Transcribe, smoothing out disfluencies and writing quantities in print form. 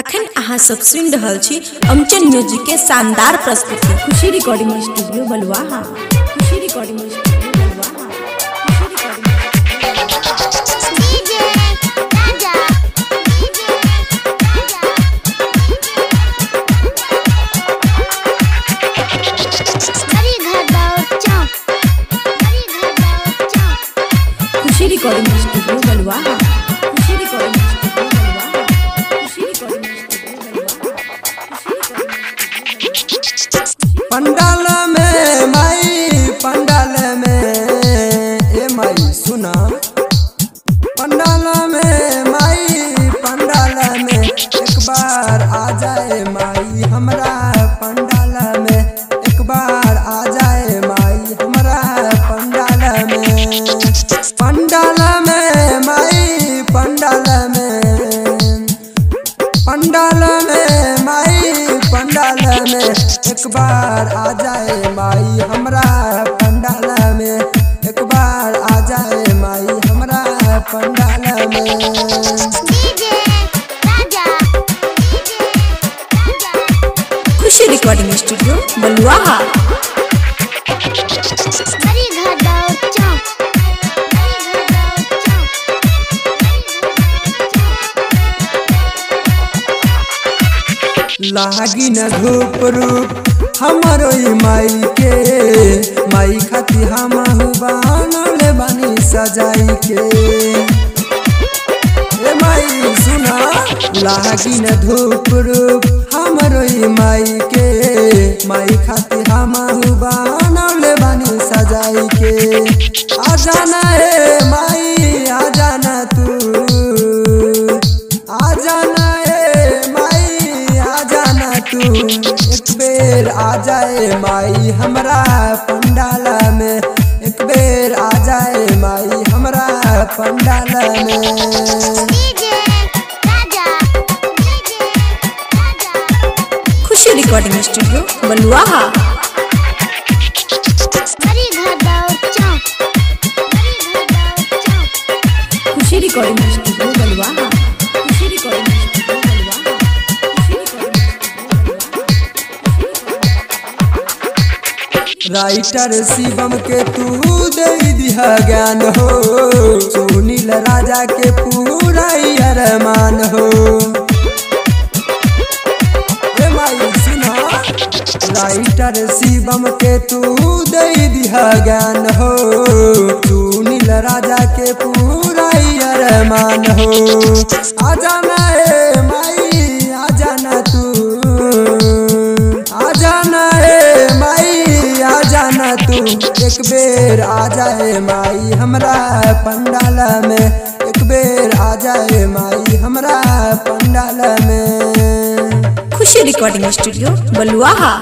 अखन अहाँ सब सुनि रहल छी अमचन म्यूजिक के शानदार प्रस्तुति। खुशी रिकॉर्डिंग स्टूडियो बलुआहा। खुशी रिकॉर्डिंग स्टूडियो बलुआहा। खुशी रिकॉर्डिंग स्टूडियो बलुआहा। खुशी रिकॉर्डिंग पंडाल में माई पंडाल में ए माई सुना पंडाल में माई पंडाल में एक बार आ जाए माई हमरा पंडाल में एक बार आ जाए माई हमरा पंडाल में माई पंडाल में माई पंडाल में एक बार आ जाए माई हमरा पंडाल में एक बार आ जाए माई हमरा पंडाल में। खुशी रिकॉर्डिंग स्टूडियो बलुआहा। लागी न धूप रूप हमारो माई के माई खाती हम बनले बानी सजाई के ए माई सुना लागी न धूप रूप हमारो माई के माई खाती हम बनले बानी सजाई के आ जाना है माई आ जाना तू आ जाना एक बेर आ जाए माई हमरा पंडाल में एक बेर आ जाए माई हमरा पंडाल में। खुशी रिकॉर्डिंग स्टूडियो बलुआहा। खुशी रिकॉर्डिंग स्टूडियो बलुआहा। खुशी रिकॉर्डिंग राइटर शिवम के तू दे दिया ज्ञान हो सुनील राजा के पूरा अरमान हो ए माई सुना राइटर शिवम के तू दे दिया ज्ञान हो सुनील राजा के पूरा अरमान हो आ जाना है माई आ जाना तू आ जाना है माई आ जाना तू एक बेर आ जाए माई हमरा पंडाल में एक बेर आ जाए माई हमरा पंडाल में। खुशी रिकॉर्डिंग स्टूडियो बलुआहा।